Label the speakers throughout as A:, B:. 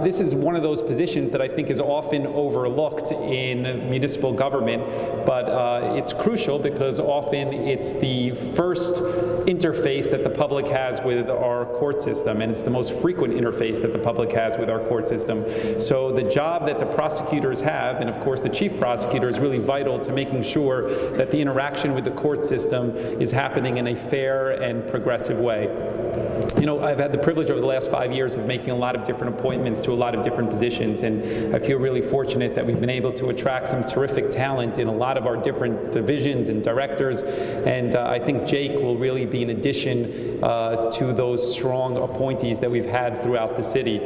A: This is one of those positions that I think is often overlooked in municipal government, but it's crucial because often it's the first interface that the public has with our court system, and it's the most frequent interface that the public has with our court system. So the job that the prosecutors have, and of course the chief prosecutor, is really vital to making sure that the interaction with the court system is happening in a fair and progressive way. You know, I've had the privilege over the last 5 years of making a lot of different appointments to a lot of different positions, and I feel really fortunate that we've been able to attract some terrific talent in a lot of our different divisions and directors, and I think Jake will really be an addition to those strong appointees that we've had throughout the city.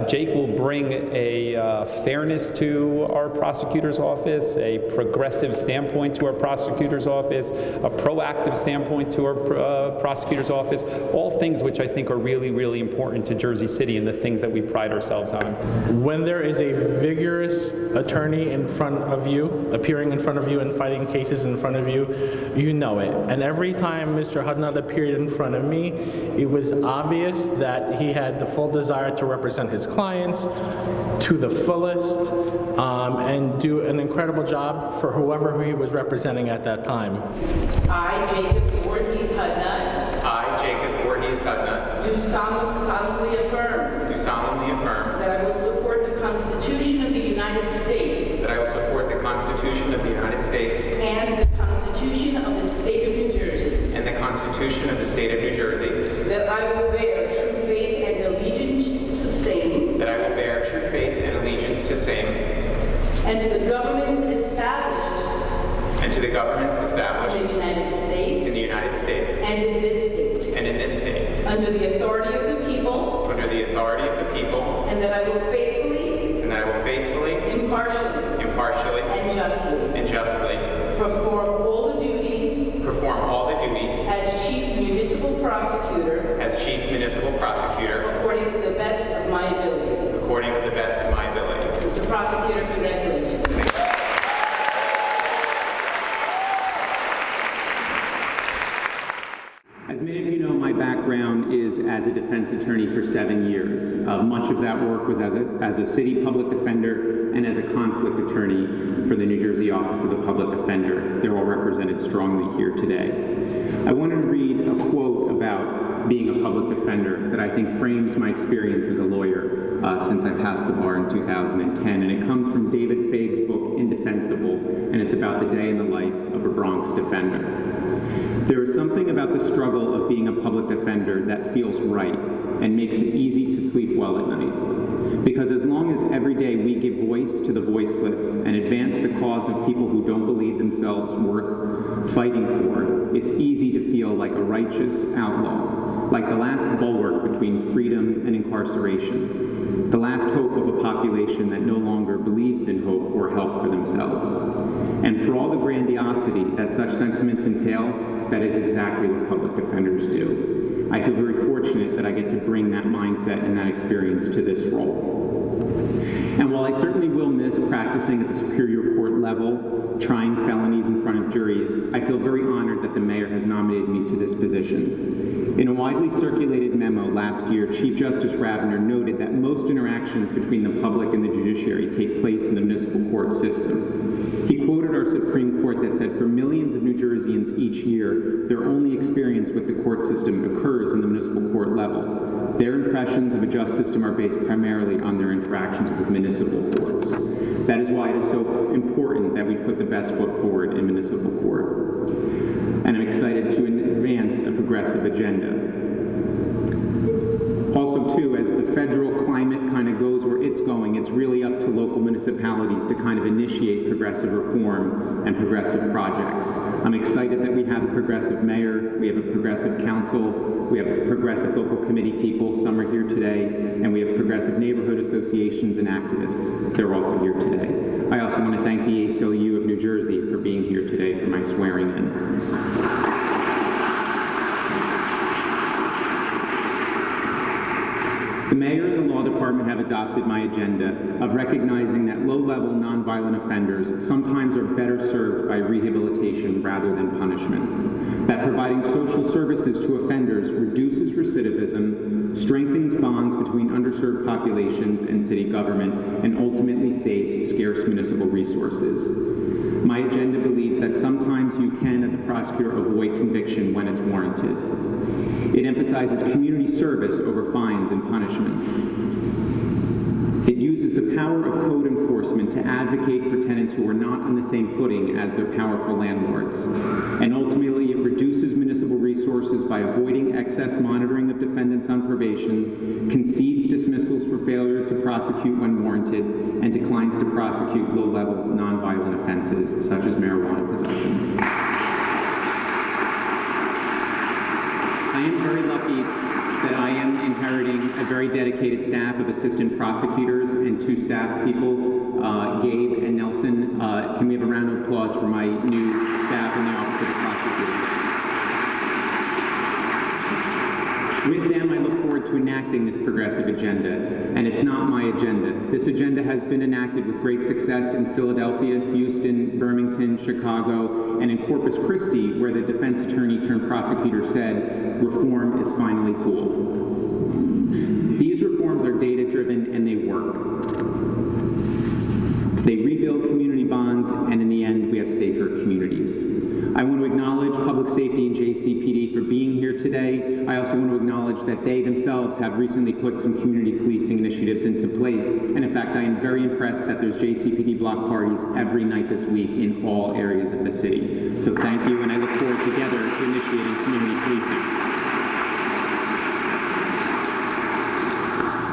A: Jake will bring a fairness to our prosecutor's office, a progressive standpoint to our prosecutor's office, a proactive standpoint to our prosecutor's office, all things which I think are really, really important to Jersey City and the things that we pride ourselves on.
B: When there is a vigorous attorney in front of you, appearing in front of you and fighting cases in front of you, you know it. And every time Mr. Hudnut appeared in front of me, it was obvious that he had the full desire to represent his clients to the fullest and do an incredible job for whoever he was representing at that time.
C: I, Jacob Voorhees Hudnut.
D: I, Jacob Voorhees Hudnut.
C: Do solemnly affirm.
D: Do solemnly affirm.
C: That I will support the Constitution of the United States.
D: That I will support the Constitution of the United States.
C: And the Constitution of the State of New Jersey.
D: And the Constitution of the State of New Jersey.
C: That I will bear true faith and allegiance to the same.
D: That I will bear true faith and allegiance to same.
C: And to the governments established.
D: And to the governments established.
C: In the United States.
D: In the United States.
C: And in this state.
D: And in this state.
C: Under the authority of the people.
D: Under the authority of the people.
C: And that I will faithfully.
D: And that I will faithfully.
C: Impartially.
D: Impartially.
C: And justly.
D: And justly.
C: Perform all the duties.
D: Perform all the duties.
C: As Chief Municipal Prosecutor.
D: As Chief Municipal Prosecutor.
C: According to the best of my ability.
D: According to the best of my ability.
C: Mr. Prosecutor, congratulations.
E: As many of you know, my background is as a defense attorney for 7 years. Much of that work was as a city public defender and as a conflict attorney for the New Jersey Office of the Public Defender. They're all represented strongly here today. I wanted to read a quote about being a public defender that I think frames my experience as a lawyer since I passed the bar in 2010, and it comes from David Fage's book, Indefensible, and it's about the day in the life of a Bronx defender. There is something about the struggle of being a public defender that feels right and makes it easy to sleep well at night. Because as long as every day we give voice to the voiceless and advance the cause of people who don't believe themselves worth fighting for, it's easy to feel like a righteous outlaw, like the last bulwark between freedom and incarceration, the last hope of a population that no longer believes in hope or help for themselves. And for all the grandiosity that such sentiments entail, that is exactly what public defenders do. I feel very fortunate that I get to bring that mindset and that experience to this role. And while I certainly will miss practicing at the Superior Court level, trying felonies in front of juries, I feel very honored that the mayor has nominated me to this position. In a widely circulated memo last year, Chief Justice Ravner noted that most interactions between the public and the judiciary take place in the municipal court system. He quoted our Supreme Court that said, for millions of New Jerseyans each year, their only experience with the court system occurs in the municipal court level. Their impressions of a just system are based primarily on their interactions with municipal courts. That is why it is so important that we put the best foot forward in municipal court. And I'm excited to advance a progressive agenda. Also, too, as the federal climate kind of goes where it's going, it's really up to local municipalities to kind of initiate progressive reform and progressive projects. I'm excited that we have a progressive mayor, we have a progressive council, we have progressive local committee people, some are here today, and we have progressive neighborhood associations and activists. They're also here today. I also want to thank the ACLU of New Jersey for being here today for my swearing in. The mayor and the law department department have adopted my agenda of recognizing that low-level nonviolent offenders sometimes are better served by rehabilitation rather than punishment. That providing social services to offenders reduces recidivism, strengthens bonds between underserved populations and city government, and ultimately saves scarce municipal resources. My agenda believes that sometimes you can, as a prosecutor, avoid conviction when it's warranted. It emphasizes community service over fines and punishment. It uses the power of code enforcement to advocate for tenants who are not on the same footing as their powerful landlords. And ultimately, it reduces municipal resources by avoiding excess monitoring of defendants on probation, concedes dismissals for failure to prosecute when warranted, and declines to prosecute low-level nonviolent offenses such as marijuana possession. I am very lucky that I am inheriting a very dedicated staff of assistant prosecutors and 2 staff people, Gabe and Nelson. Can we have a round of applause for my new staff in the Office of the Prosecutor? With them, I look forward to enacting this progressive agenda, and it's not my agenda. This agenda has been enacted with great success in Philadelphia, Houston, Birmingham, Chicago, and in Corpus Christi, where the defense attorney turned prosecutor said, reform is finally cool. These reforms are data-driven and they work. They rebuild community bonds, and in the end, we have safer communities. I want to acknowledge Public Safety and JCPD for being here today. I also want to acknowledge that they themselves have recently put some community policing initiatives into place. And in fact, I am very impressed that there's JCPD block parties every night this week in all areas of the city. So thank you, and I look forward together to initiating community policing.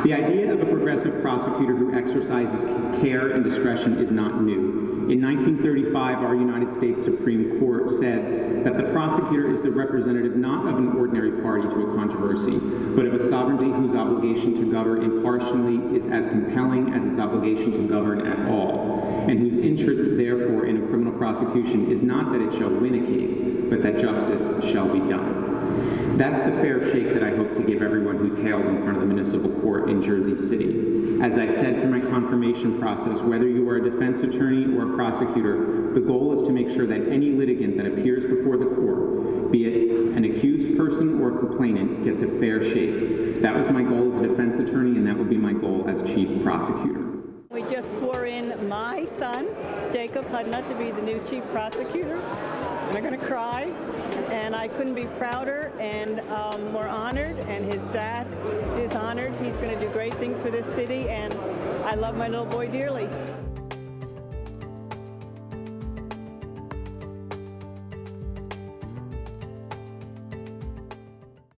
E: The idea of a progressive prosecutor who exercises care and discretion is not new. In 1935, our United States Supreme Court said that the prosecutor is the representative not of an ordinary party to a controversy, but of a sovereignty whose obligation to govern impartially is as compelling as its obligation to govern at all, and whose interest, therefore, in a criminal prosecution is not that it shall win a case, but that justice shall be done. That's the fair shake that I hope to give everyone who's hailed in front of the municipal court in Jersey City. As I've said through my confirmation process, whether you are a defense attorney or a prosecutor, the goal is to make sure that any litigant that appears before the court, be it an accused person or a complainant, gets a fair shake. That was my goal as a defense attorney, and that will be my goal as chief prosecutor.
F: We just swore in my son, Jacob Hudnut, to be the new chief prosecutor. And I'm going to cry, and I couldn't be prouder, and we're honored, and his dad is honored. He's going to do great things for this city, and I love my little boy dearly.